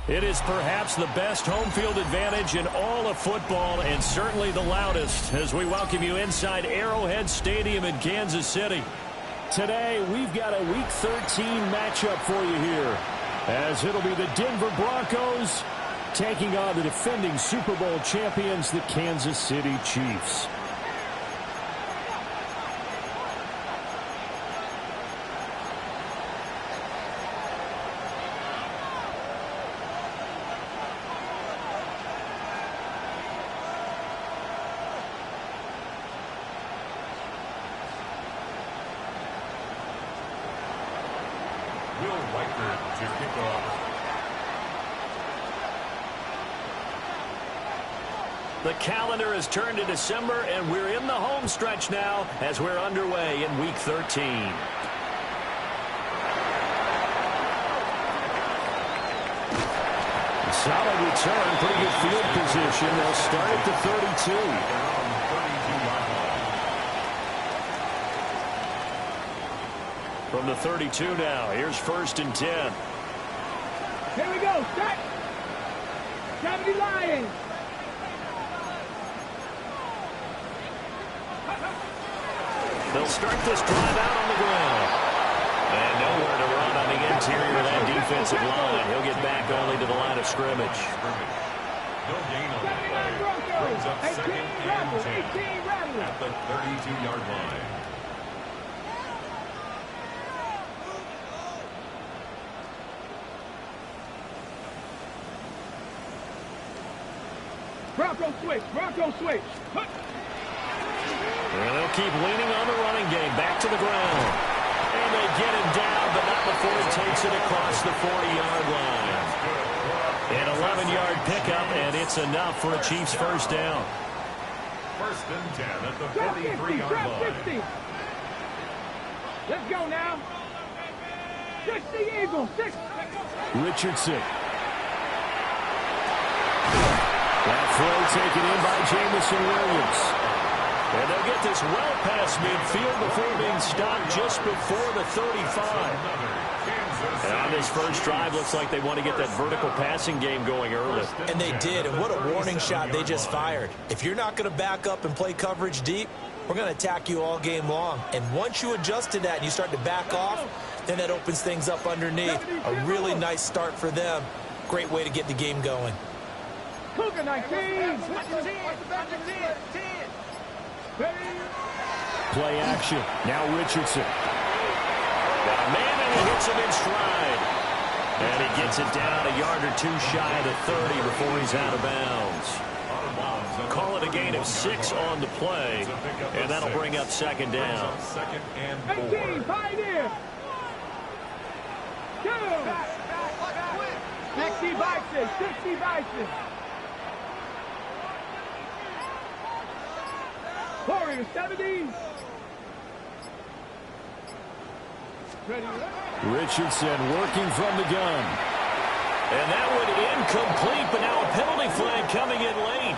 It is perhaps the best home field advantage in all of football, and certainly the loudest, as we welcome you inside Arrowhead Stadium in Kansas City. Today, we've got a Week 13 matchup for you here, as it'll be the Denver Broncos taking on the defending Super Bowl champions, the Kansas City Chiefs. The calendar has turned to December, and we're in the home stretch now as we're underway in Week 13. Solid return, pretty good field position. They'll start at the 32. From the 32 now, here's 1st and 10. Here we go, set. 70 Lions. They'll start this drive out on the ground. And nowhere to run on the interior of that defensive line. He'll get back only to the line of scrimmage. No gain on the play. Brings up 2nd and 10 at the 32-yard line. Bronco switch, Bronco switch. And they'll keep leaning on the running game. Back to the ground. And they get him down, but not before he takes it across the 40-yard line. An 11-yard pickup, and it's enough for a Chiefs first down. 1st and 10 at the 43-yard line. Let's go now. 60 Eagles, 6. Richardson. That throw taken in by Jamison Williams. And they'll get this well past midfield before being stopped just before the 35. And on this first drive, looks like they want to get that vertical passing game going early. And they did, and what a warning shot they just fired. If you're not going to back up and play coverage deep, we're going to attack you all game long. And once you adjust to that and you start to back off, then that opens things up underneath. A really nice start for them. Great way to get the game going. Cougar 19. Play action. Now Richardson. Got a man, and he hits him in stride. And he gets it down a yard or two shy of the 30 before he's out of bounds. Call it a gain of 6 on the play, and that'll bring up 2nd down. 2nd and 4. 18, pioneer. 2. 60 Bison, 60 Bison. Warrior 70. Richardson working from the gun. And that one incomplete, but now a penalty flag coming in late.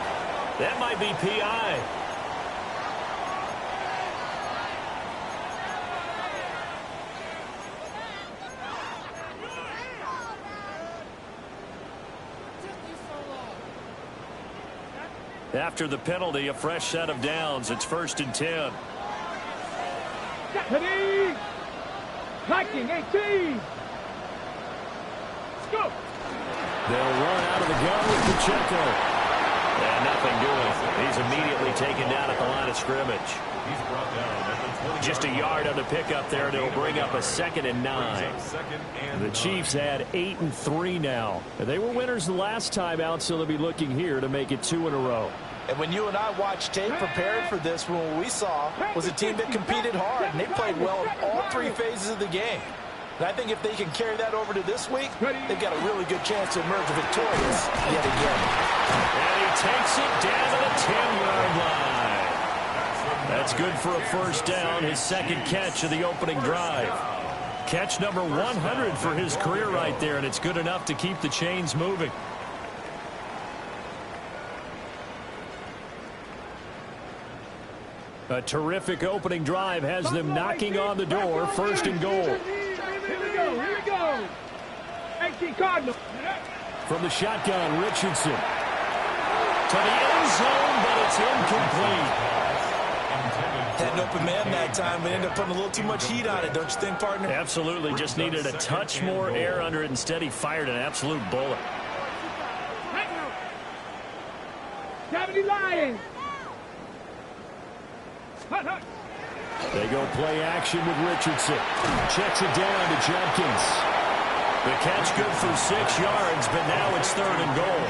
That might be PI. After the penalty, a fresh set of downs. It's 1st and 10. Deputy! Viking 18! Let's go! They'll run out of the gun with Pacheco. And nothing doing. He's immediately taken down at the line of scrimmage. He's brought down at the 20. Just a yard on the pickup there, and it'll bring up a 2nd and 9. The Chiefs had 8 and 3 now. They were winners the last time out, so they'll be looking here to make it 2 in a row. And when you and I watched tape prepared for this, what we saw was a team that competed hard, and they played well in all 3 phases of the game. And I think if they can carry that over to this week, they've got a really good chance to emerge victorious yet again. And he takes it down to the 10-yard line. That's good for a first down, his 2nd catch of the opening drive. Catch number 100 for his career right there, and it's good enough to keep the chains moving. A terrific opening drive has them knocking on the door, 1st and goal. Here we go, here we go. 18 Cardinals. from the shotgun. Richardson to the end zone, but it's incomplete. Had an open man that time, but ended up putting a little too much heat on it, don't you think, partner? Absolutely. Just needed a touch more air under it. Instead, he fired an absolute bullet. 70 Lions. They go play action with Richardson. Checks it down to Jenkins. The catch good for 6 yards, but now it's 3rd and goal.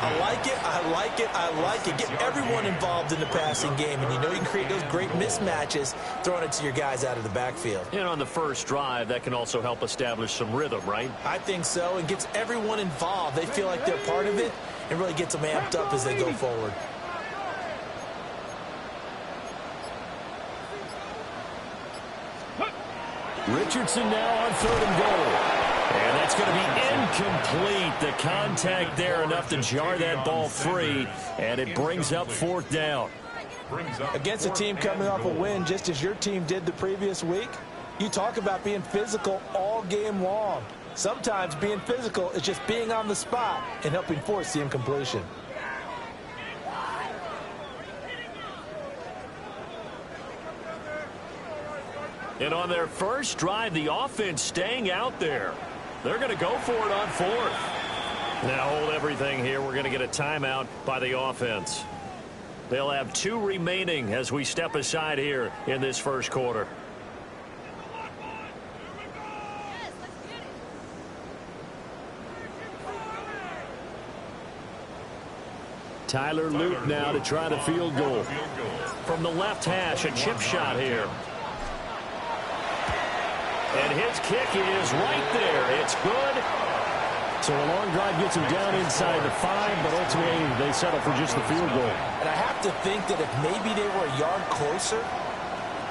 I like it, I like it, I like it. Get everyone involved in the passing game, and you know you can create those great mismatches throwing it to your guys out of the backfield. And on the first drive, that can also help establish some rhythm, right? I think so, and gets everyone involved. They feel like they're part of it, and really gets them amped up as they go forward. Richardson now on 3rd and goal. And that's going to be incomplete. The contact there enough to jar that ball free, and it brings up 4th down. Against a team coming off a win just as your team did the previous week, you talk about being physical all game long. Sometimes being physical is just being on the spot and helping force the incompletion. And on their first drive, the offense staying out there. They're going to go for it on 4th. Now hold everything here. We're going to get a timeout by the offense. They'll have 2 remaining as we step aside here in this first quarter. Tyler Luke now to try the field goal. From the left hash, a chip shot here. And his kick is right there. It's good. So a long drive gets him down inside the 5, but ultimately they settle for just the field goal. And I have to think that if maybe they were a yard closer,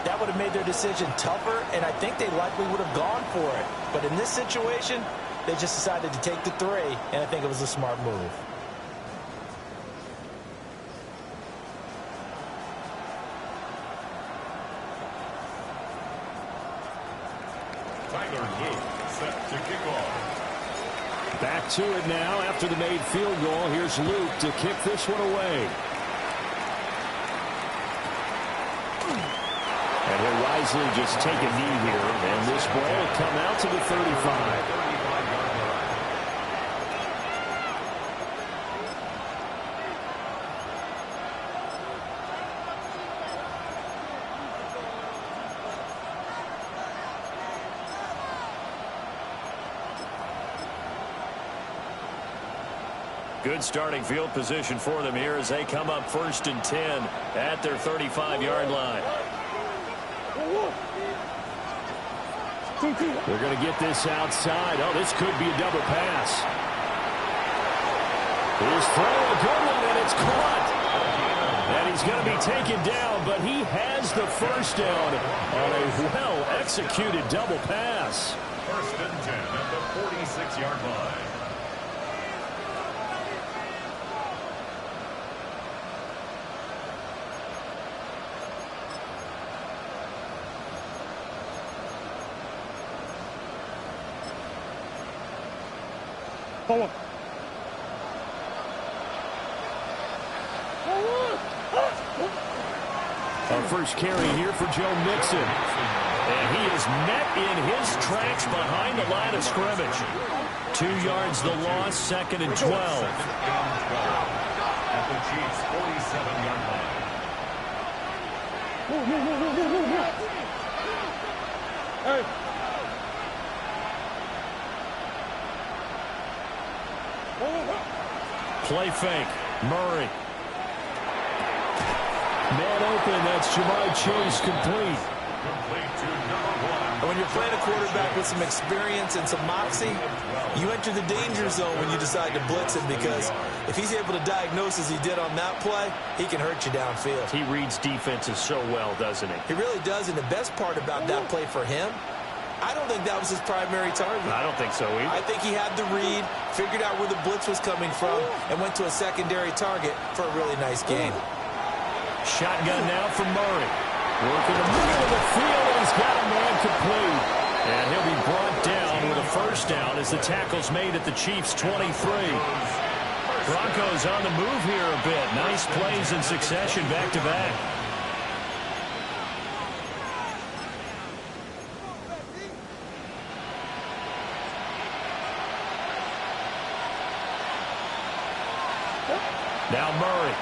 that would have made their decision tougher, and I think they likely would have gone for it. But in this situation, they just decided to take the 3, and I think it was a smart move. Tyler Luke set to kick off. Back to it now after the made field goal. Here's Luke to kick this one away. And he'll wisely just take a knee here, and this ball will come out to the 35. Good starting field position for them here as they come up 1st and 10 at their 35-yard line. They're going to get this outside. Oh, this could be a double pass. Here's throw, a good one, and it's caught. And he's going to be taken down, but he has the first down on a well-executed double pass. 1st and 10 at the 46-yard line. Forward. Our first carry here for Joe Mixon. And he is met in his tracks behind the line of scrimmage. 2 yards the loss, 2nd and 12. At the Chiefs' 47-yard line. Hey. Play fake. Murray. Man open. That's Jamar Chase complete. Complete to number 1. When you're playing a quarterback with some experience and some moxie, you enter the danger zone when you decide to blitz him, because if he's able to diagnose as he did on that play, he can hurt you downfield. He reads defenses so well, doesn't he? He really does, and the best part about that play for him, I don't think that was his primary target. I don't think so either. I think he had the read, figured out where the blitz was coming from, and went to a secondary target for a really nice game. Shotgun now from Murray. Working the middle of the field, and he's got a man complete. And he'll be brought down with a 1st first down as the tackle's made at the Chiefs' 23. Broncos on the move here a bit. Nice plays in succession back-to-back. Now Murray.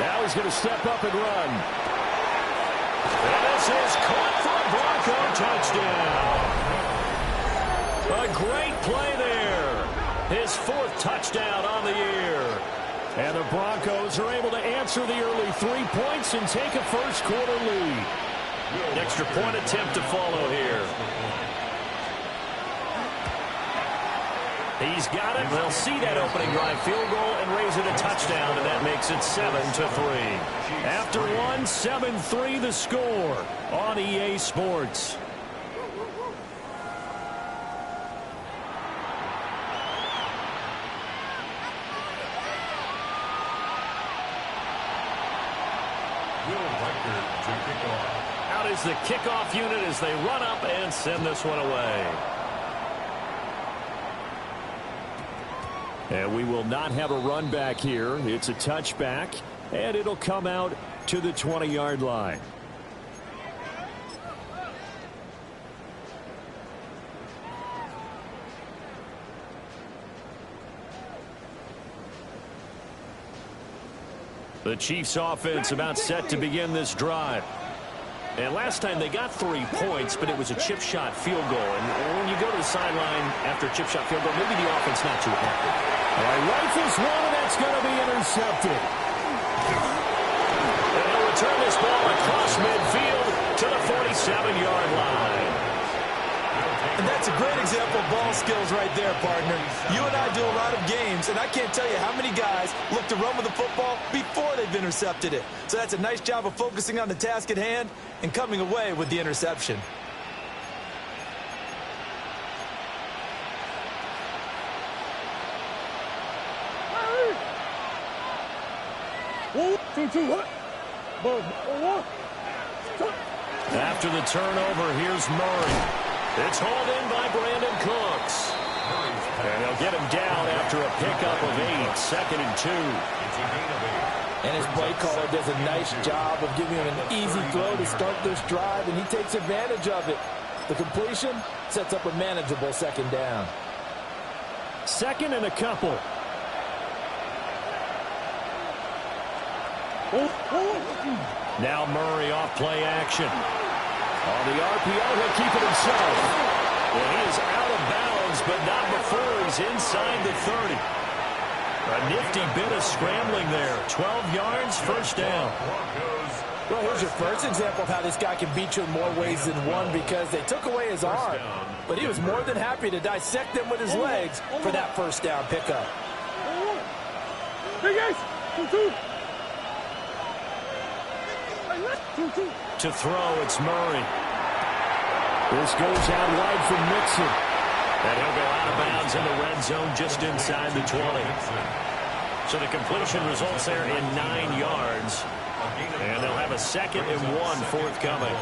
Now he's going to step up and run. And this is caught for a Bronco touchdown. A great play there. His fourth touchdown on the year. And the Broncos are able to answer the early 3 points and take a first-quarter lead. An extra point attempt to follow here. He's got it. They'll see that opening drive field goal and raise it a touchdown, and that makes it 7-3. After one, 7-3 the score on EA Sports. Out is the kickoff unit as they run up and send this one away. And we will not have a run back here. It's a touchback, and it'll come out to the 20-yard line. The Chiefs offense about set to begin this drive. And last time they got 3 points, but it was a chip shot field goal. And when you go to the sideline after a chip shot field goal, maybe the offense not too happy. All right, rifles one, and that's going to be intercepted. And he'll return this ball across midfield to the 47-yard line. And that's a great example of ball skills right there, partner. You and I do a lot of games, and I can't tell you how many guys look to run with the football before they've intercepted it. So that's a nice job of focusing on the task at hand and coming away with the interception. After the turnover, here's Murray. It's hauled in by Brandon Cooks. And they'll get him down after a pickup of 8, 2nd and 2. And his play caller does a nice job of giving him an easy throw to start this drive, and he takes advantage of it. The completion sets up a manageable 2nd down. 2nd and a couple. Now Murray off play action. On the RPO, he'll keep it himself. And he is out of bounds, but not before he's inside the 30. A nifty bit of scrambling there. 12 yards, first down. Well, here's your first example of how this guy can beat you in more ways than one, because they took away his arm, but he was more than happy to dissect them with his legs for that first down pickup. To throw, it's Murray. This goes out wide from Mixon. And he'll go out of bounds in the red zone just inside the 20. So the completion results there in 9 yards. And they'll have a 2nd and 1 forthcoming.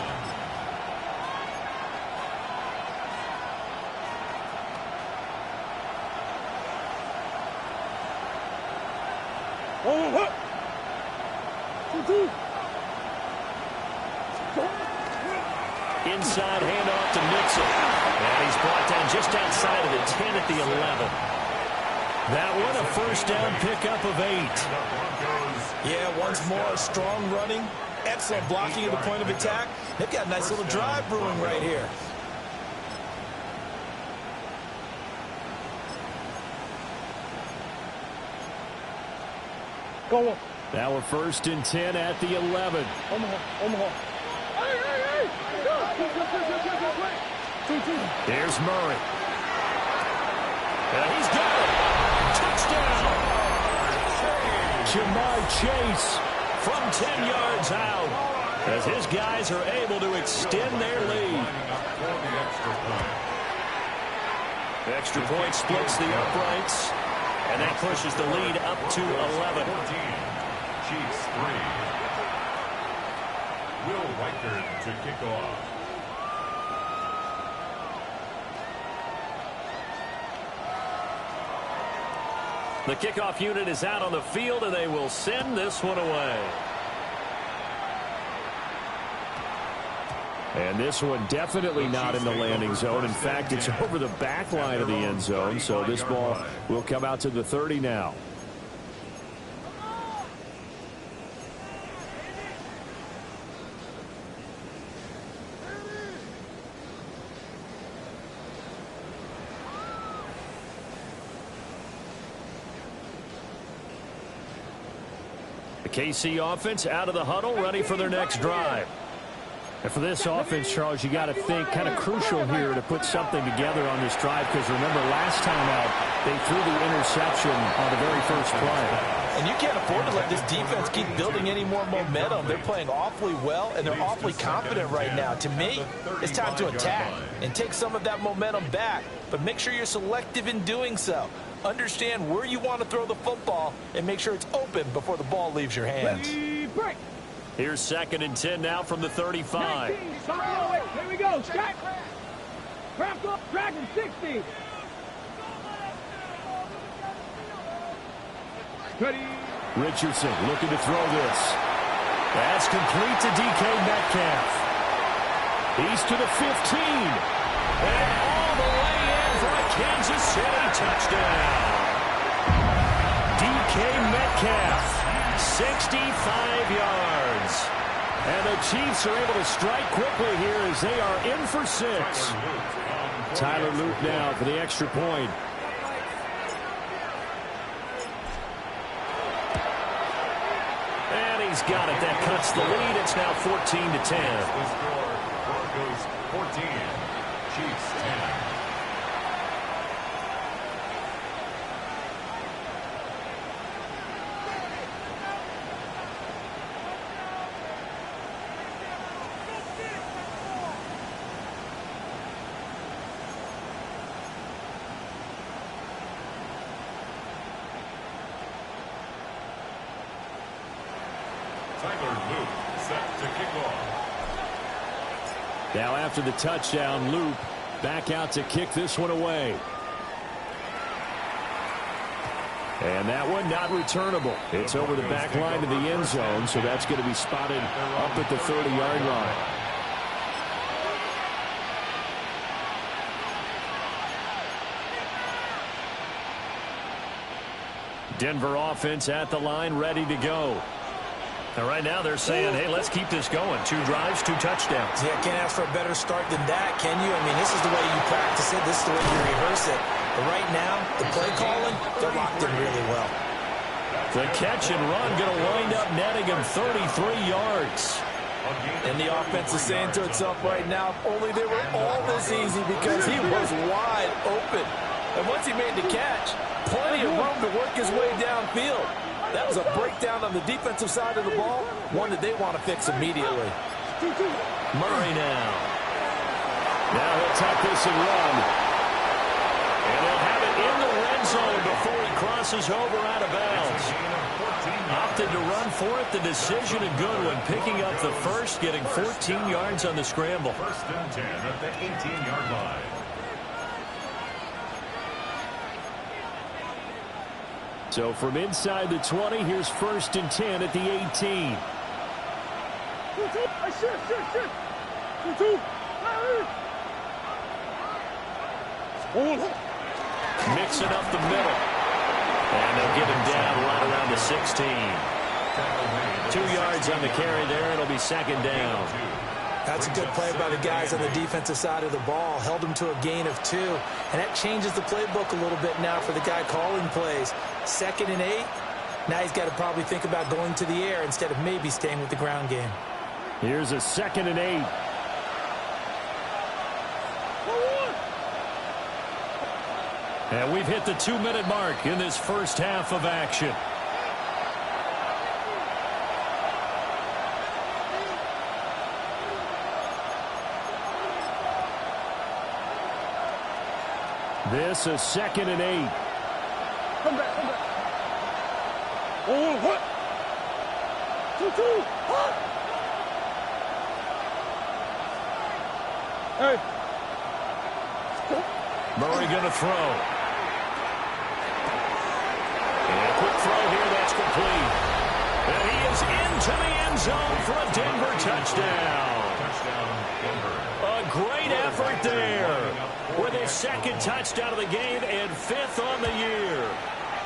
Inside handoff to Mixon. And he's brought down just outside of the 10 at the 11. That one a first down pickup of 8. Yeah, once more, strong running, excellent blocking at the point of attack. They've got a nice little drive brewing right here. Go on. Now we're 1st and 10 at the 11. Omaha. Here's Murray. And he's got it. Touchdown. Jamar Chase from 10 yards out as his guys are able to extend their lead. The extra point splits the uprights, and that pushes the lead up to 11. Chiefs 3. Will Reichard to kick off. The kickoff unit is out on the field, and they will send this one away. And this one definitely not in the landing zone. In fact, it's over the back line of the end zone, so this ball will come out to the 30 now. The KC offense out of the huddle, ready for their next drive. And for this offense, Charles, you got to think kind of crucial here to put something together on this drive, because remember last time out they threw the interception on the very first play. And you can't afford to let this defense keep building any more momentum. They're playing awfully well, and they're awfully confident right now. To me, it's time to attack and take some of that momentum back, but make sure you're selective in doing so. Understand where you want to throw the football and make sure it's open before the ball leaves your hands. Here's 2nd and 10 now from the 35. 19, here we go. Strike. Broncos Dragon 60. Richardson looking to throw this. That's complete to DK Metcalf. He's to the 15. And all the way in for a Kansas City touchdown. DK Metcalf, 65 yards. And the Chiefs are able to strike quickly here as they are in for 6. Tyler Luke now for the extra point. And he's got it. That cuts the lead. It's now 14-10. The score, Broncos 14, Chiefs 10. Now after the touchdown, Loop back out to kick this one away. And that one not returnable. It's over the back line of the end zone, so that's going to be spotted up at the 30-yard line. Denver offense at the line, ready to go. And right now they're saying, hey, let's keep this going. 2 drives, 2 touchdowns. Yeah, can't ask for a better start than that, can you? I mean, this is the way you practice it. This is the way you rehearse it. But right now, the play calling, they're locked in really well. The catch and run going to wind up netting him 33 yards. And the offense is saying to itself right now, only they were all this easy because he was wide open. And once he made the catch, plenty of room to work his way downfield. That was a breakdown on the defensive side of the ball, one that they want to fix immediately. Murray now. Now he'll tuck this and run. And he'll have it in the red zone before he crosses over out of bounds. Opted to run for it. The decision a good one. Picking up the first, getting 14 yards on the scramble. 1st and 10 at the 18-yard line. So from inside the 20, here's 1st and 10 at the 18. Mixing up the middle. And they'll get him down right around the 16. 2 yards on the carry there. It'll be 2nd down. That's a good play by the guys on the defensive side of the ball. Held them to a gain of 2. And that changes the playbook a little bit now for the guy calling plays. 2nd and 8. Now he's got to probably think about going to the air instead of maybe staying with the ground game. Here's a 2nd and 8. And we've hit the 2-minute mark in this first half of action. This is 2nd and 8. Come back. Oh, what? 2-2. Hey. Murray going to throw. And a quick throw here, that's complete. And he is into the end zone for a Denver touchdown. A great effort there with his second touchdown of the game and 5th on the year.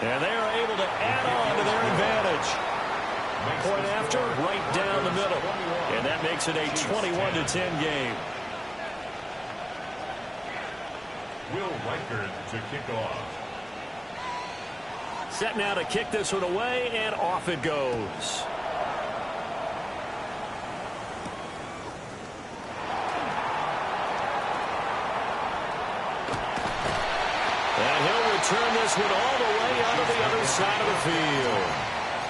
And they are able to add on to their advantage. Point after, right down the middle. And that makes it a 21-10 game. Will Reichard to kick off. Set now to kick this one away, and off it goes. And he'll return this one all the way onto the other side of the field.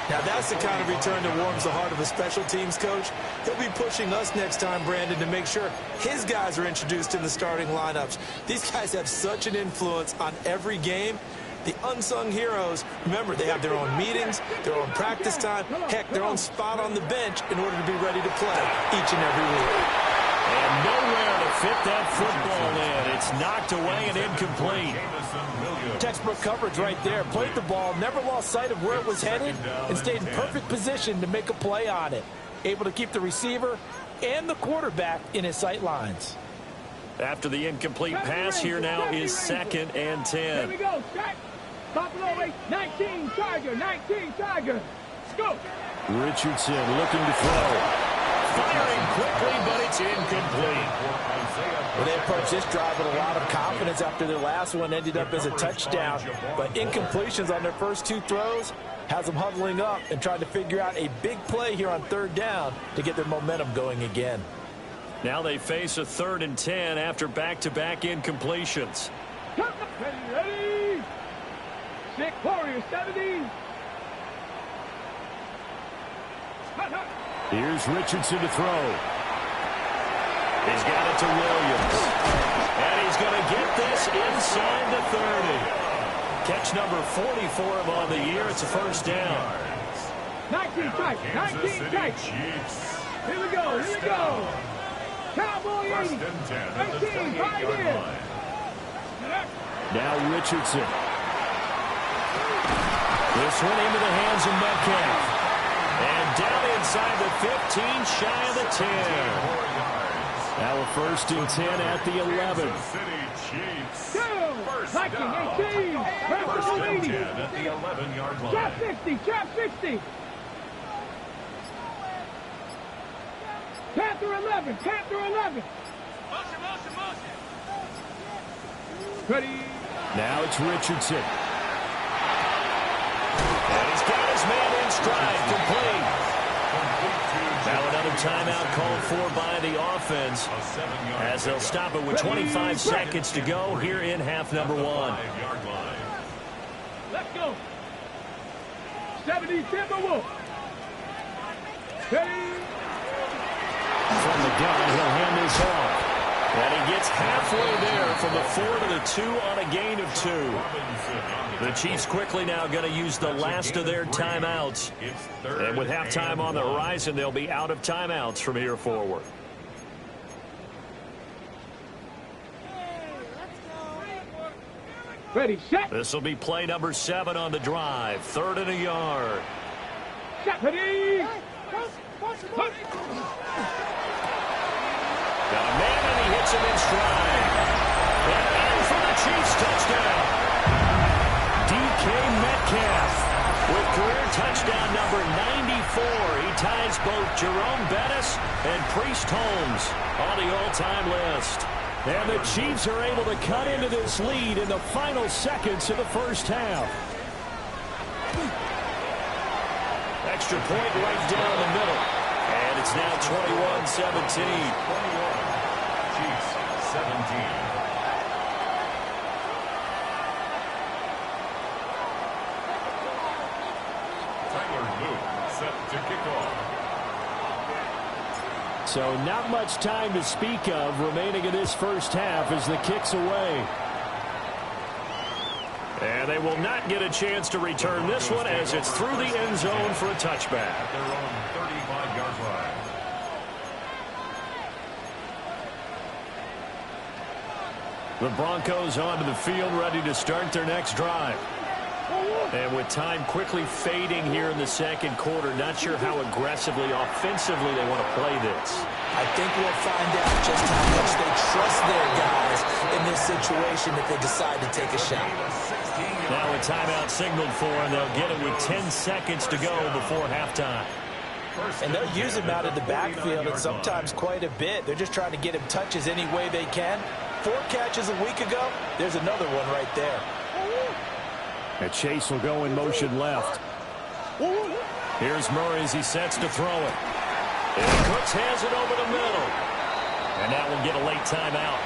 Now, that's the kind of return that warms the heart of a special teams coach. He'll be pushing us next time, Brandon, to make sure his guys are introduced in the starting lineups. These guys have such an influence on every game. The unsung heroes, remember, they have their own meetings, their own practice time, heck, their own spot on the bench in order to be ready to play each and every week. And nowhere to fit that football in. It's knocked away and incomplete. Textbook coverage right there. Played the ball, never lost sight of where it was headed, and stayed in perfect position to make a play on it. Able to keep the receiver and the quarterback in his sight lines. After the incomplete pass, here now is 2nd and 10. Here we go, Scott. Buffalo 19, Charger, 19, Charger. Let's go. Richardson looking to throw. Firing quickly, but it's incomplete. Well, they approached this drive with a lot of confidence after their last one ended up as a touchdown. But incompletions on their first 2 throws has them huddling up and trying to figure out a big play here on 3rd down to get their momentum going again. Now they face a 3rd and 10 after back-to-back incompletions. Ready. 6 Warriors, 70. Here's Richardson to throw. He's got it to Williams. And he's going to get this inside the 30. Catch number 40 for him on the year. It's a first down. 19 tight, 19 tight. Here we go, here we go. Cowboy 80, 19, 5 in. Now Richardson. This one into the hands of Metcalf. And down inside the 15, shy of the 10. Now a 1st and 10 at the 11. Viking 18, Broncos 80. At the 11-yard line. Trap 60, trap 60. Panther 11, Panther 11. Motion. Ready. Now it's Richardson. And he's got his man in stride, complete. Now another timeout called for by the offense as they'll stop it with 25 seconds to go here in half number 1. Let's go. 70 Timberwolves. Ready. From the gun, he'll hand this off. And he gets halfway there from the 4 to the 2 on a gain of 2. The Chiefs quickly now going to use the last of their timeouts. And with halftime on the horizon, they'll be out of timeouts from here forward. Ready, set. This will be play number 7 on the drive. 3rd and a yard. Set, ready. Got a man, and he hits him in stride. And in for the Chiefs touchdown. DK Metcalf with career touchdown number 94. He ties both Jerome Bettis and Priest Holmes on the all-time list. And the Chiefs are able to cut into this lead in the final seconds of the first half. Extra point right down the middle. And it's now 21-17. 17. Tyler Luke set to kick off. So not much time to speak of remaining in this first half as the kick's away. And they will not get a chance to return this one as it's through the end zone for a touchback. At their own 35-yard line. The Broncos onto the field ready to start their next drive. And with time quickly fading here in the second quarter, not sure how aggressively, offensively they want to play this. I think we'll find out just how much they trust their guys in this situation if they decide to take a shot. Now a timeout signaled for, and they'll get it with 10 seconds to go before halftime. And they'll use him out in the backfield, and sometimes quite a bit. They're just trying to get him touches any way they can. 4 catches a week ago. There's another one right there. And Chase will go in motion left. Here's Murray as he sets to throw it. And Cooks has it over the middle. And now we'll get a late timeout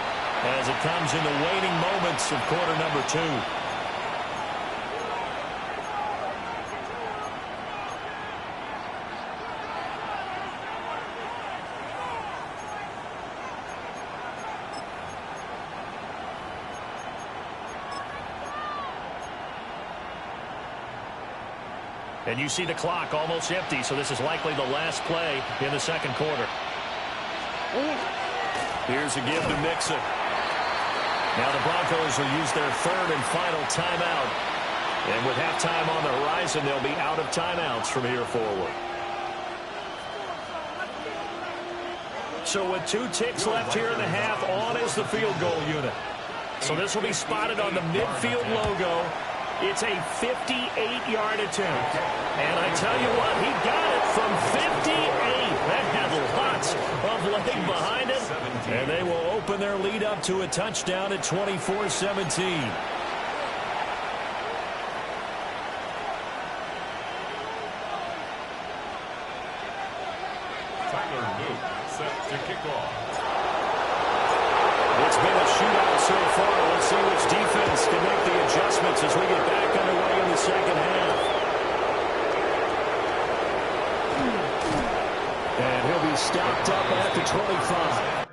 as it comes in the waning moments of quarter number 2. And you see the clock almost empty, so this is likely the last play in the second quarter. Here's a give to Mixon. Now the Broncos will use their third and final timeout. And with halftime on the horizon, they'll be out of timeouts from here forward. So with 2 ticks left here in the half, on is the field goal unit. So this will be spotted on the midfield logo. It's a 58-yard attempt. And I tell you what, he got it from 58. That had lots of leg behind it. And they will open their lead up to a touchdown at 24-17. Set to kick off. It's been a shootout so far. Let's see which defense can make the adjustments as we get back underway in the second half. And he'll be stopped up at the 25.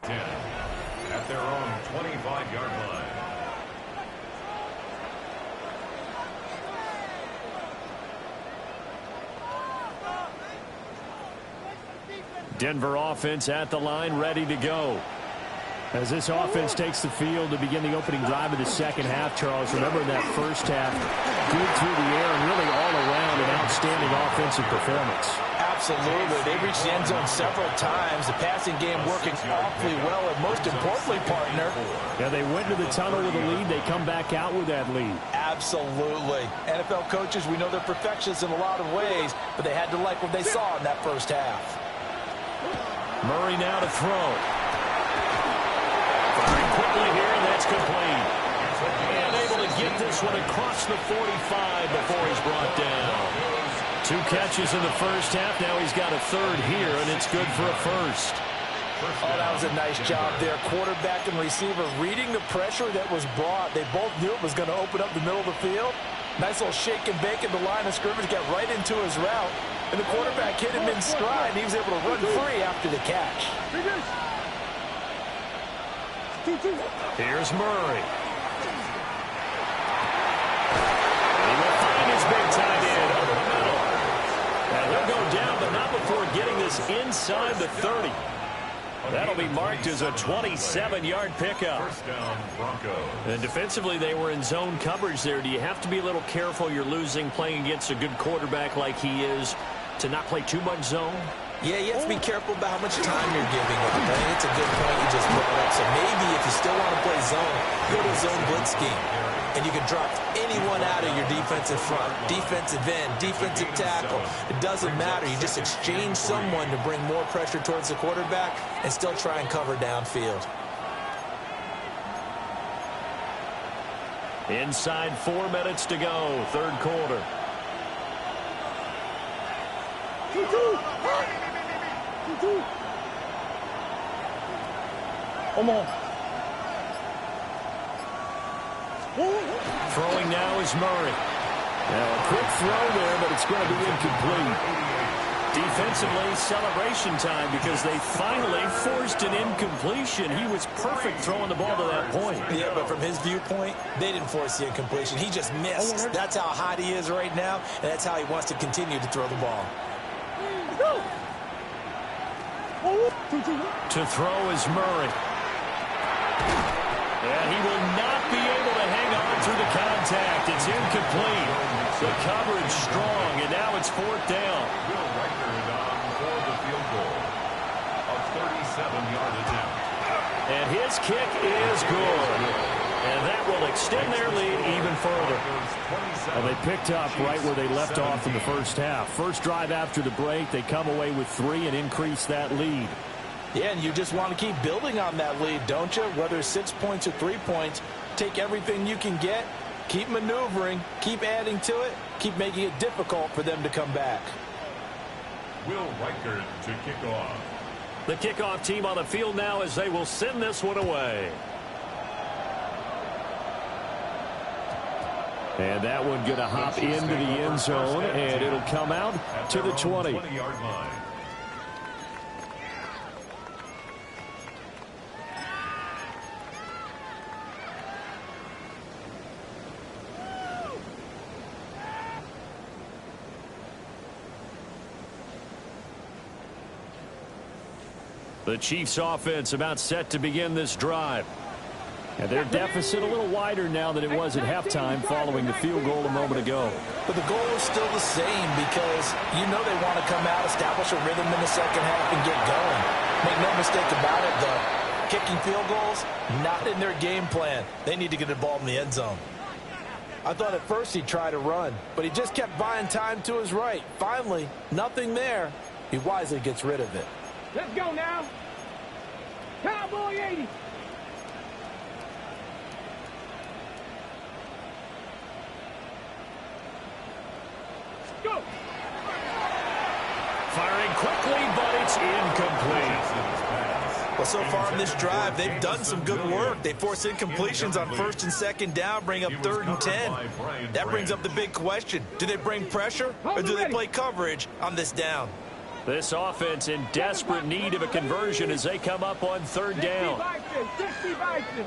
At their own 25-yard line. Denver offense at the line, ready to go. As this offense takes the field to begin the opening drive of the second half, Charles, remember in that first half, good through the air and really all around an outstanding offensive performance. Absolutely. They reached the end zone several times. The passing game working awfully well, and most importantly, partner. Yeah, they went to the tunnel with a lead. They come back out with that lead. Absolutely. NFL coaches, we know they're perfectionists in a lot of ways, but they had to like what they saw in that first half. Murray now to throw. Firing quickly here, and that's complete. And able to get this one across the 45 before he's brought down. 2 catches in the first half. Now he's got a third here, and it's good for a first. Oh, that was a nice job there. Quarterback and receiver reading the pressure that was brought. They both knew it was going to open up the middle of the field. Nice little shake and bake in the line of scrimmage, got right into his route. And the quarterback hit him in stride, and he was able to run free after the catch. Here's Murray. He will find his big tight end over the middle. Now they'll go down, but not before getting this inside the 30. That'll be marked as a 27-yard pickup. First down, Broncos. And defensively, they were in zone coverage there. Do you have to be a little careful? You're losing, playing against a good quarterback like he is, to not play too much zone? Yeah, you have to be careful about how much time you're giving up. I think it's a good point you just brought up. So maybe if you still want to play zone, go to a zone blitz scheme. and you can drop anyone out of your defensive front, defensive end, defensive tackle. It doesn't matter. You just exchange someone to bring more pressure towards the quarterback and still try and cover downfield. Inside 4 minutes to go, third quarter. 2-2. 2-2. Come on. Throwing now is Murray. Now a quick throw there, but it's going to be incomplete. Defensively, celebration time because they finally forced an incompletion. He was perfect throwing the ball to that point. Yeah, but from his viewpoint, they didn't force the incompletion. He just missed. That's how hot he is right now, and that's how he wants to continue to throw the ball. To throw is Murray. And he will not be able to hang on through the contact. It's incomplete. The coverage strong, and now it's fourth down. Will Reichard on for the field goal. A 37-yard attempt. And his kick is good. And that will extend their lead even further. Well, they picked up right where they left off in the first half. First drive after the break, they come away with 3 and increase that lead. Yeah, and you just want to keep building on that lead, don't you? Whether 6 points or 3 points, take everything you can get, keep maneuvering, keep adding to it, keep making it difficult for them to come back. Will Reichard to kick off. The kickoff team on the field now as they will send this one away. And that one going to hop into the end zone, and it'll come out to the 20. 20-yard line. The Chiefs offense about set to begin this drive. And their deficit a little wider now than it was at halftime following the field goal a moment ago. But the goal is still the same because you know they want to come out, establish a rhythm in the second half, and get going. Make no mistake about it, though. Kicking field goals, not in their game plan. They need to get the ball in the end zone. I thought at first he'd try to run, but he just kept buying time to his right. Finally, nothing there. He wisely gets rid of it. Let's go now. Cowboy 80. Go. Firing quickly, but it's incomplete. Well, so far in this drive, they've done some good work. They force incompletions on first and second down, bring up 3rd and 10. That brings up the big question. Do they bring pressure or do they play coverage on this down? This offense in desperate need of a conversion as they come up on 3rd down. 60 Bison.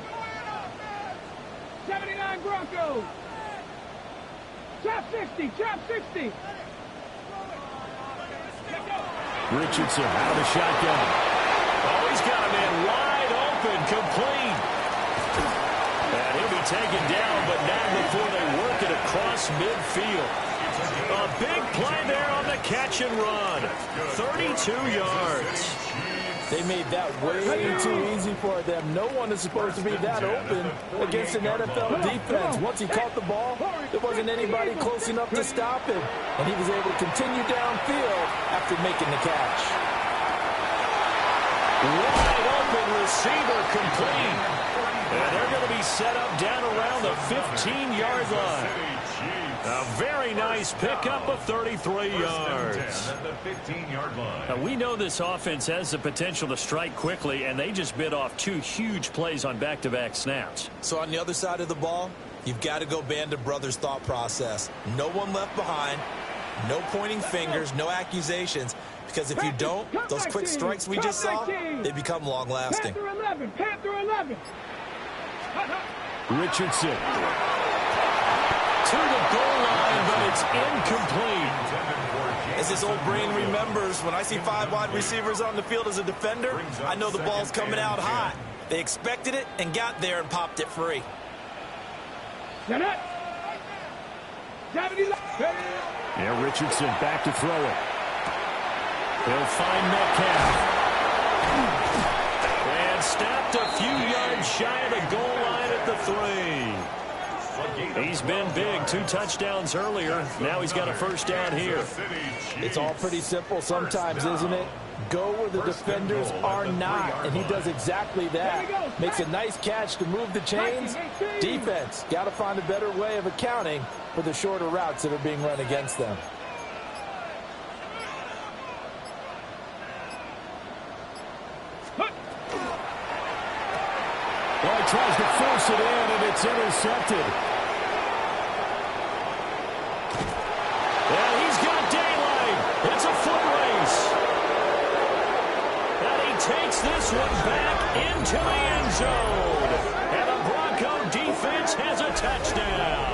79 Broncos. Chop 60. Chop 60. Richardson out of the shotgun. Oh, he's got a man wide open, complete. And he'll be taken down, but not before they work it across midfield. A big play there on the catch and run. 32 yards. They made that way too easy for them. No one is supposed to be that open against an NFL defense. Once he caught the ball, there wasn't anybody close enough to stop him. And he was able to continue downfield after making the catch. Wide open receiver complete. And they're going to be set up down around the 15-yard line. A very nice pickup of 33 yards. At the 15-yard line. Now, we know this offense has the potential to strike quickly, and they just bit off 2 huge plays on back-to-back snaps. So on the other side of the ball, you've got to go Band of Brothers thought process. No one left behind, no pointing fingers, no accusations, because if you don't, those quick strikes we just saw, they become long-lasting. Panther 11. Panther 11. Richardson to the goal line, but it's incomplete. As his old brain remembers, when I see 5 wide receivers on the field as a defender, I know the ball's coming out hot. They expected it and got there and popped it free. Yeah, Richardson back to throw it. He'll find Metcalf. And stopped a few yards shy of the goal line at the 3. He's been big. 2 touchdowns earlier. Now he's got a first down here. It's all pretty simple sometimes, isn't it? Go where the defenders are not, and he does exactly that. Makes a nice catch to move the chains. Defense, got to find a better way of accounting for the shorter routes that are being run against them. Well, he tries to force it in, and it's intercepted. And he's got daylight. It's a foot race. And he takes this one back into the end zone. And the Bronco defense has a touchdown.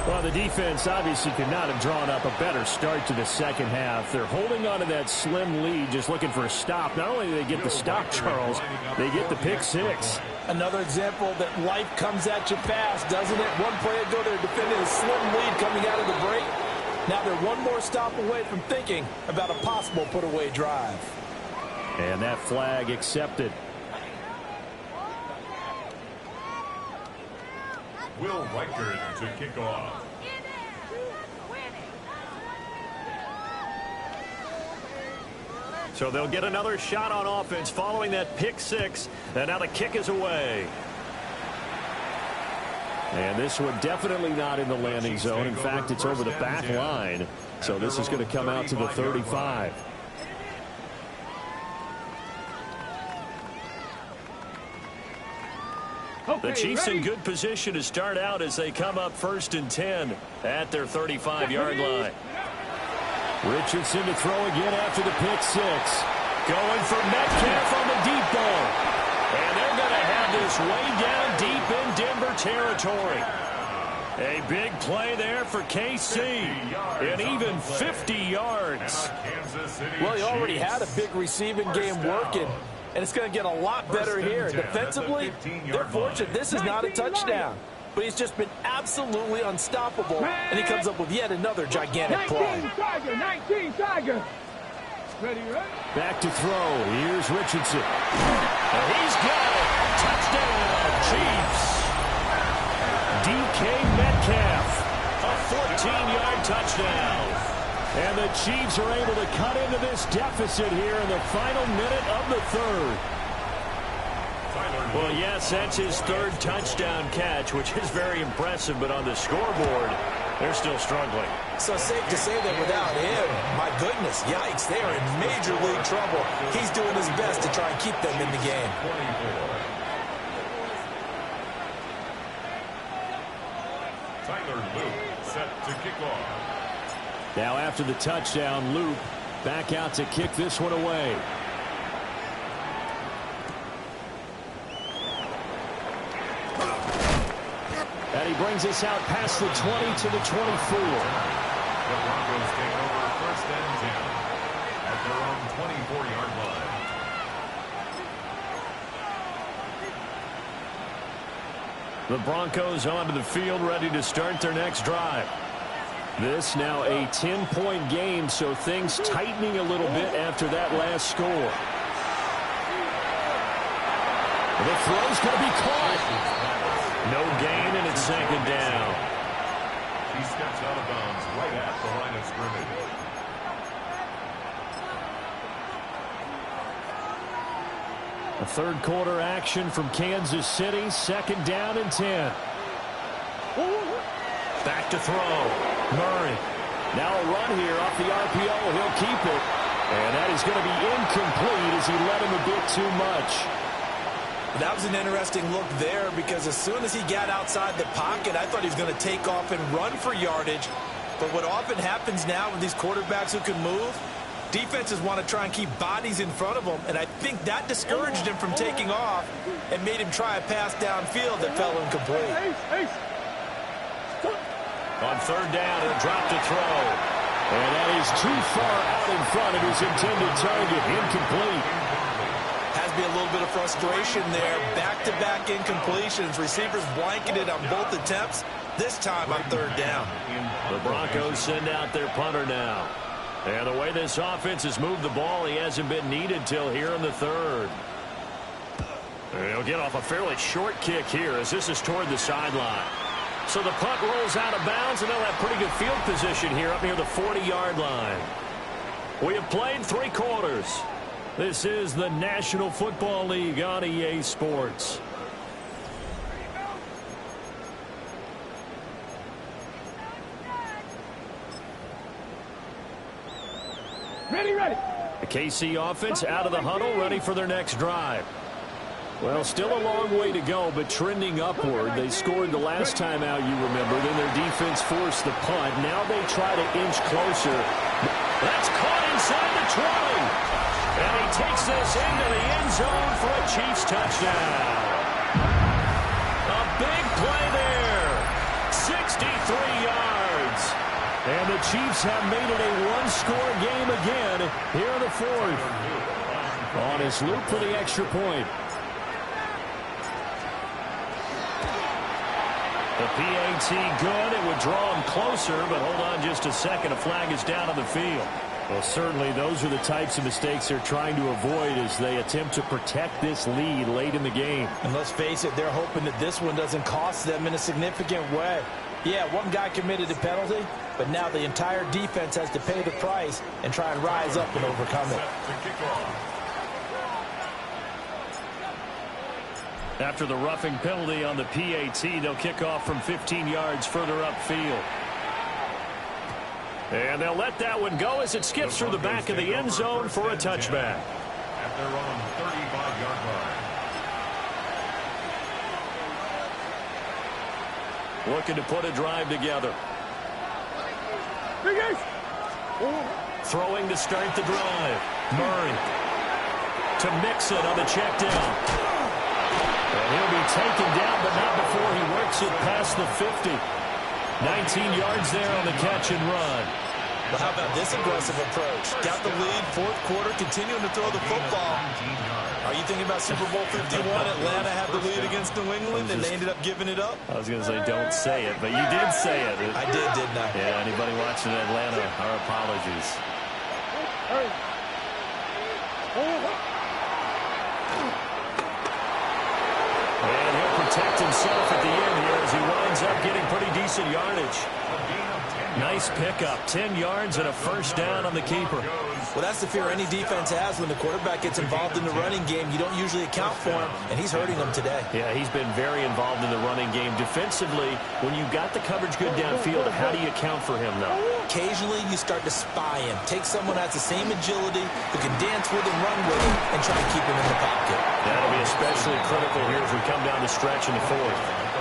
Well, the defense obviously could not have drawn up a better start to the second half. They're holding on to that slim lead, just looking for a stop. Not only do they get the stop, Charles, they get the pick six. Another example that life comes at you fast, doesn't it? One play ago, they're defending a slim lead coming out of the break. Now they're one more stop away from thinking about a possible put-away drive. And that flag accepted. Will Reichard to kick off. So they'll get another shot on offense following that pick six. And now the kick is away. And this one definitely not in the landing zone. In fact, it's over the back line. So this is going to come out to the 35. The Chiefs in good position to start out as they come up 1st and 10 at their 35-yard line. Richardson to throw again after the pick six. Going for Metcalf on the deep ball. And they're going to have this way down deep in Denver territory. A big play there for KC. And even 50 yards. Well, he already had a big receiving game working. And it's going to get a lot better here. Defensively, they're fortunate this is not a touchdown. But he's just been absolutely unstoppable. And he comes up with yet another gigantic play. 19 Tiger. Ready? Back to throw. Here's Richardson. And he's got it. Touchdown, Chiefs. DK Metcalf. A 14-yard touchdown. And the Chiefs are able to cut into this deficit here in the final minute of the third. Well, yes, that's his 3rd touchdown catch, which is very impressive. But on the scoreboard, they're still struggling. So safe to say that without him, my goodness, yikes, they are in major league trouble. He's doing his best to try and keep them in the game. Tyler Luke set to kick off. Now after the touchdown, Luke back out to kick this one away. And he brings us out past the 20 to the 24. The Broncos take over 1st and 10 at their own 24-yard line. The Broncos onto the field, ready to start their next drive. This now a 10-point game, so things tightening a little bit after that last score. The throw's going to be caught. No gain, and it's 2nd down. He steps out of bounds right at the line of scrimmage. A 3rd quarter action from Kansas City. 2nd down and 10. Back to throw. Murray. Now a run here off the RPO. He'll keep it. And that is going to be incomplete as he led him a bit too much. That was an interesting look there because as soon as he got outside the pocket, I thought he was going to take off and run for yardage. But what often happens now with these quarterbacks who can move, defenses want to try and keep bodies in front of them, and I think that discouraged him from taking off and made him try a pass downfield that fell incomplete. On 3rd down, he'll drop to throw. And that is too far out in front of his intended target. Incomplete. Has to be a little bit of frustration there. Back-to-back incompletions. Receivers blanketed on both attempts. This time on 3rd down. The Broncos send out their punter now. And the way this offense has moved the ball, he hasn't been needed till here in the 3rd. He'll get off a fairly short kick here as this is toward the sideline. So the punt rolls out of bounds, and they'll have pretty good field position here up near the 40-yard line. We have played 3 quarters. This is the National Football League on EA Sports. Ready. The KC offense out of the huddle, ready for their next drive. Well, still a long way to go, but trending upward. They scored the last time out, you remember. Then their defense forced the punt. Now they try to inch closer. That's caught inside the 20. And he takes this into the end zone for a Chiefs touchdown. A big play there. 63 yards. And the Chiefs have made it a one-score game again here in the 4th. On his loop for the extra point. The PAT good. It would draw him closer, but hold on just a second. A flag is down on the field. Well, certainly those are the types of mistakes they're trying to avoid as they attempt to protect this lead late in the game. And let's face it, they're hoping that this one doesn't cost them in a significant way. Yeah, one guy committed a penalty, but now the entire defense has to pay the price and try and rise up and overcome it. After the roughing penalty on the PAT, they'll kick off from 15 yards further upfield. And they'll let that one go as it skips through the back of the end zone for a touchback. At their own 35-yard line. Looking to put a drive together. Throwing to start the drive. Murray to Mixon on the check down. And he'll be taken down, but not before he works it past the 50. 19 yards there on the catch and run. Well, how about this aggressive approach? Got the lead, 4th quarter, continuing to throw the football. Are you thinking about Super Bowl 51? Atlanta had the lead against New England, and they ended up giving it up? I was going to say, don't say it, but you did say it. I did, didn't I? Yeah, anybody watching Atlanta, our apologies. And he'll protect himself at the end here as he winds up getting pretty decent yardage. Nice pickup, 10 yards and a first down on the keeper. Well, that's the fear any defense has when the quarterback gets involved in the running game. You don't usually account for him, and he's hurting them today. Yeah, he's been very involved in the running game. Defensively, when you've got the coverage good downfield, how do you account for him, though? Occasionally, you start to spy him. Take someone that has the same agility, who can dance with him, run with him, and try to keep him in the pocket. That'll be especially critical here as we come down the stretch in the 4th.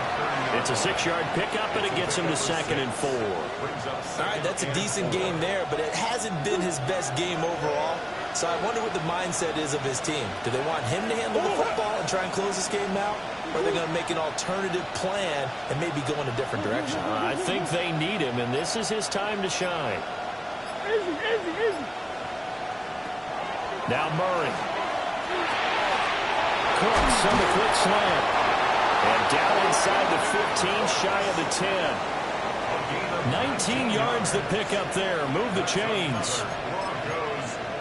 It's a 6-yard pickup, and it gets him to 2nd and 4. All right, that's a decent game there, but it hasn't been his best game overall. So I wonder what the mindset is of his team. Do they want him to handle the football and try and close this game out? Or are they going to make an alternative plan and maybe go in a different direction? I think they need him, and this is his time to shine. Easy. Now Murray. Cooks on the quick slant. And down inside the 15, shy of the 10. 19 yards the pickup there. Move the chains.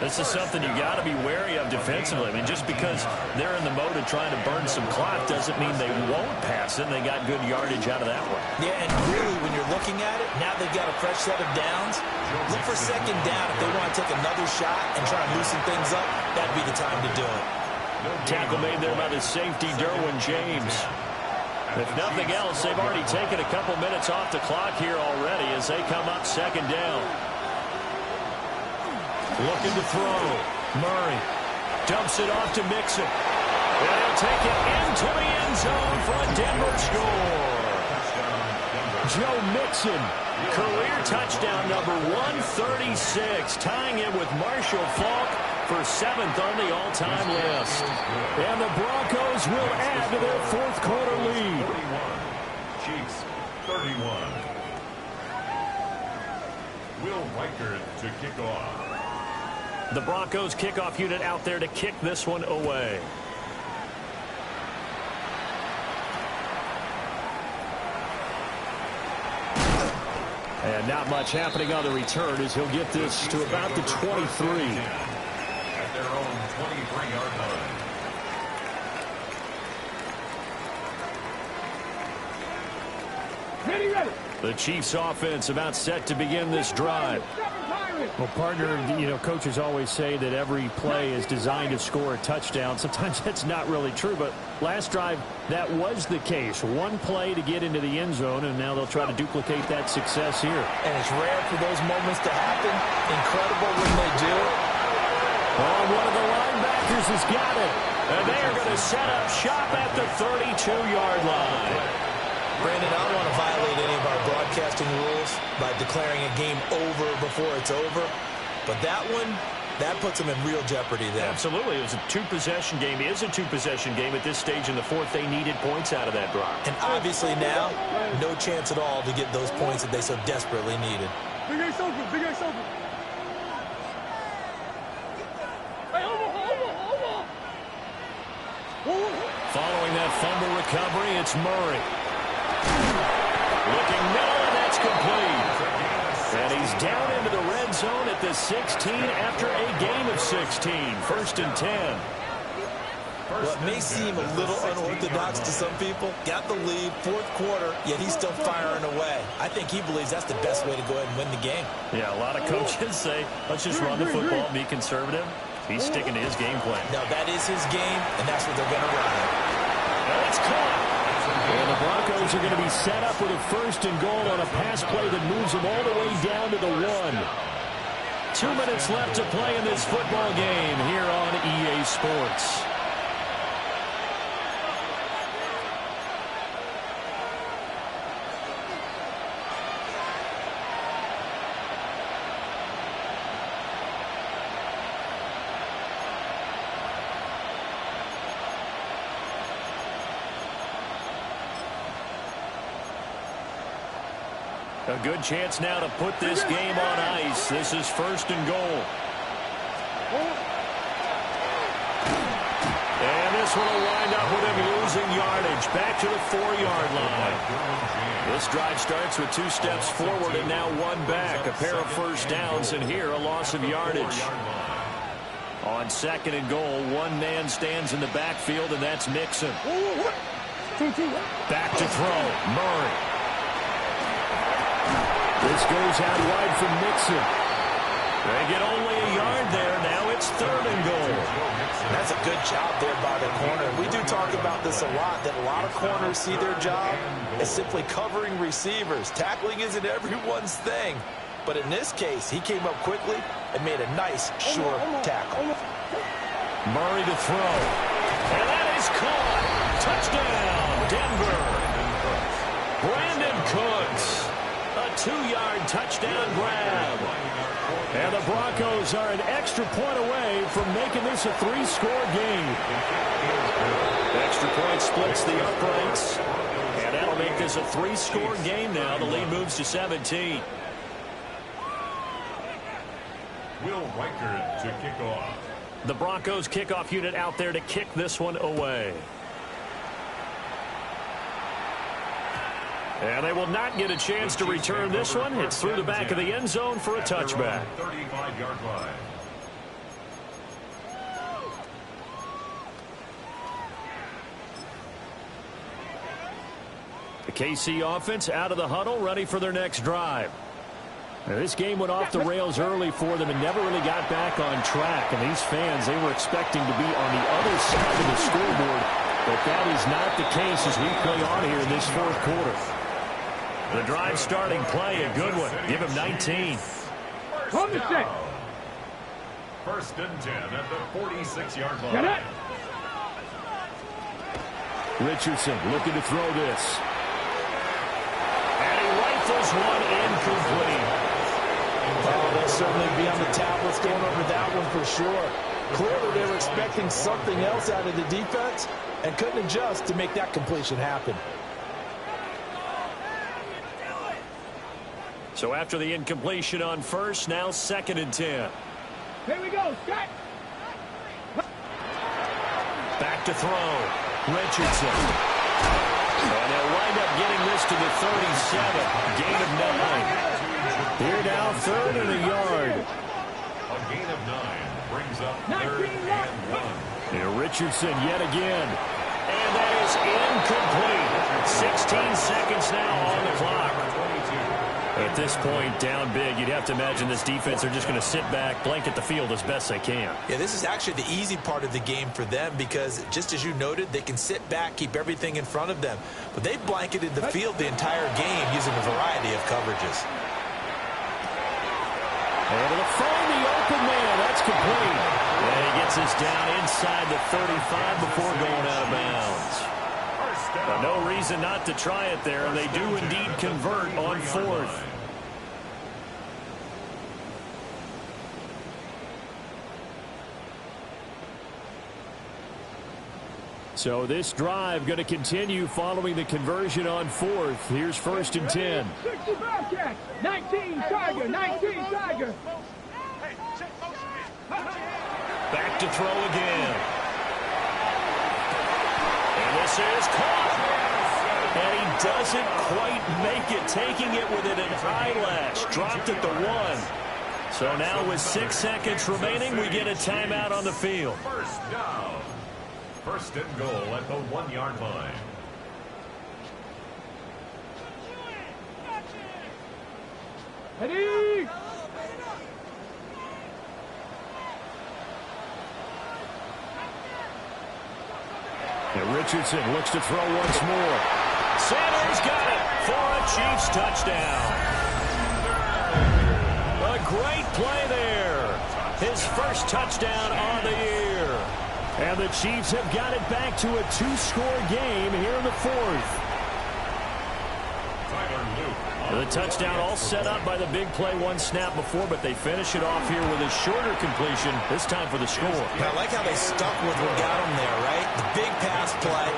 This is something you got to be wary of defensively. I mean, just because they're in the mode of trying to burn some clock doesn't mean they won't pass it. They got good yardage out of that one. Yeah, and really, when you're looking at it, now they've got a fresh set of downs. Look for 2nd down. If they want to take another shot and try and loosen things up, that'd be the time to do it. Tackle made there by the safety, Derwin James. If nothing else, they've already taken a couple minutes off the clock here already as they come up 2nd down. Looking to throw. Murray dumps it off to Mixon. And he'll take it into the end zone for a Denver score. Joe Mixon, career touchdown number 136, tying it with Marshall Faulk for 7th on the all-time list. And the Broncos will add to their 4th quarter lead. 41. Chiefs, 31. Will Riker to kick off. The Broncos kickoff unit out there to kick this one away. And not much happening on the return as he'll get this to about the 23. At their own 23-yard line. Ready. The Chiefs offense about set to begin this drive. Well, partner, coaches always say that every play is designed to score a touchdown. Sometimes that's not really true, but last drive, that was the case. One play to get into the end zone, and now they'll try to duplicate that success here. And it's rare for those moments to happen. Incredible when they do. Oh, one of the linebackers has got it. And they are going to set up shop at the 32-yard line. Brandon, I don't want to violate any of our broadcasting rules by declaring a game over before it's over. But that one, that puts them in real jeopardy there. Absolutely. It was a two-possession game. It is a two-possession game at this stage in the fourth. They needed points out of that drive. And obviously now, no chance at all to get those points that they so desperately needed. Big Ace open. Hey, over. Following that fumble recovery, it's Murray. Looking middle, and that's complete. And he's down into the red zone at the 16 after a gain of 16. First and 10. Well, it may seem a little unorthodox to some people. Got the lead, fourth quarter, yet he's still firing away. I think he believes that's the best way to go ahead and win the game. Yeah, a lot of coaches say, let's just run the football and be conservative. He's sticking to his game plan. No, that is his game, and that's what they're going to run. And it's caught. And the Broncos are going to be set up with a first and goal on a pass play that moves them all the way down to the 1. 2 minutes left to play in this football game here on EA Sports. A good chance now to put this game on ice. This is first and goal. And this one will wind up with him losing yardage. Back to the 4-yard line. This drive starts with 2 steps forward and now 1 back. A pair of first downs, and here a loss of yardage. On second and goal, 1 man stands in the backfield, and that's Mixon. Back to throw. Murray. This goes out wide from Mixon. They get only a yard there. Now it's third and goal. That's a good job there by the corner. We do talk about this a lot, that a lot of corners see their job as simply covering receivers. Tackling isn't everyone's thing. But in this case, he came up quickly and made a nice, sure tackle. Murray to throw. And that is caught. Touchdown, Denver. Brandon Cooks. A 2-yard touchdown grab. And the Broncos are an extra point away from making this a 3-score game. Extra point splits the uprights. And that'll make this a 3-score game now. The lead moves to 17. Will Reichard to kick off. The Broncos kickoff unit out there to kick this one away. And they will not get a chance to return this one. It's through the back of the end zone for a touchback. 35-yard line. The KC offense out of the huddle, ready for their next drive. Now, this game went off the rails early for them and never really got back on track. And these fans, they were expecting to be on the other side of the scoreboard. But that is not the case as we play on here in this fourth quarter. The drive starting play, a good one. Give him 19. Hold the set. First and 10 at the 46-yard line. Richardson looking to throw this. And he rifles one incomplete. Oh, they'll certainly be on the tablets going over that one for sure. Clearly they were expecting something else out of the defense and couldn't adjust to make that completion happen. So after the incompletion on first, now second and 10. Here we go, Scott. Back to throw. Richardson. And they'll wind up getting this to the 37. Gain of 9. Here now, third and a yard. A gain of 9 brings up third and 1. Here Richardson yet again. And that is incomplete. 16 seconds now on the clock. At this point, down big, you'd have to imagine this defense are just going to sit back, blanket the field as best they can. Yeah, this is actually the easy part of the game for them because, just as you noted, they can sit back, keep everything in front of them. But they've blanketed the field the entire game using a variety of coverages. Able to find the open man. That's complete. And he gets this down inside the 35 before going out of bounds. No reason not to try it there, and they do indeed convert on fourth. So this drive going to continue following the conversion on fourth. Here's first and 10. 60 Bobcats, 19 Tiger, 19 Tiger. Back to throw again. And this is caught. And he doesn't quite make it, taking it within an eyelash. Dropped at the 1. So now with 6 seconds remaining, we get a timeout on the field. First down. First and goal at the 1-yard line. Ready? And Richardson looks to throw once more. Sanders got it for a Chiefs touchdown. A great play there. His first touchdown on the year. And the Chiefs have got it back to a 2-score game here in the fourth. The touchdown all set up by the big play one snap before, but they finish it off here with a shorter completion, this time for the score. I like how they stuck with what got them there, right? The big pass play,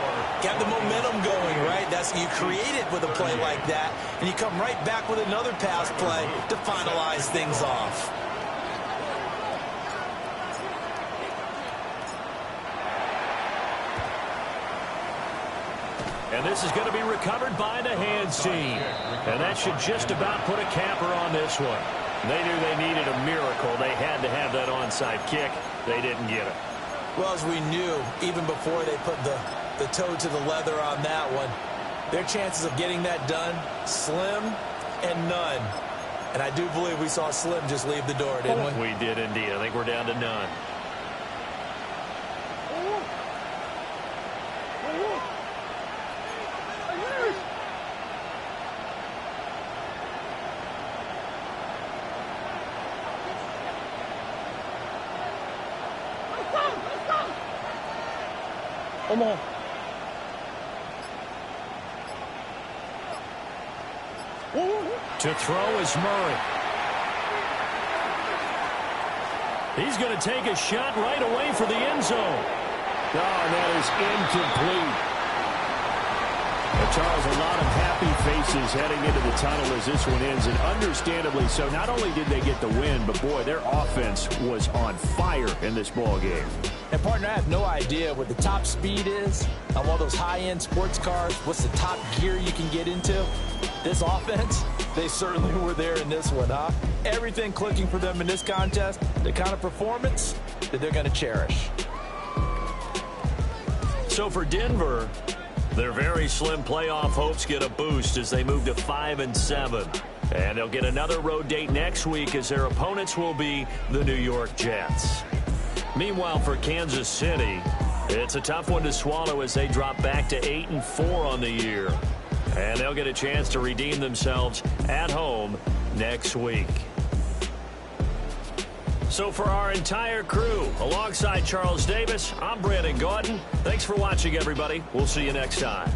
got the momentum going, right? That's you create it with a play like that, and you come right back with another pass play to finalize things off. And this is going to be recovered by the hands team. And that should just about put a capper on this one. They knew they needed a miracle. They had to have that onside kick. They didn't get it. Well, as we knew, even before they put the toe to the leather on that one, their chances of getting that done, slim and none. And I do believe we saw Slim just leave the door, didn't we? We did indeed. I think we're down to none. Come on. To throw is Murray. He's going to take a shot right away for the end zone. Oh, that is incomplete. Well, Charles, a lot of happy faces heading into the tunnel as this one ends, and understandably so. Not only did they get the win, but, boy, their offense was on fire in this ball game. And, partner, I have no idea what the top speed is on one of those high-end sports cars. What's the top gear you can get into? This offense, they certainly were there in this one, huh? Everything clicking for them in this contest, the kind of performance that they're going to cherish. So for Denver, their very slim playoff hopes get a boost as they move to 5-7. And they'll get another road date next week as their opponents will be the New York Jets. Meanwhile, for Kansas City, it's a tough one to swallow as they drop back to 8-4 on the year. And they'll get a chance to redeem themselves at home next week. So for our entire crew, alongside Charles Davis, I'm Brandon Gaudin. Thanks for watching, everybody. We'll see you next time.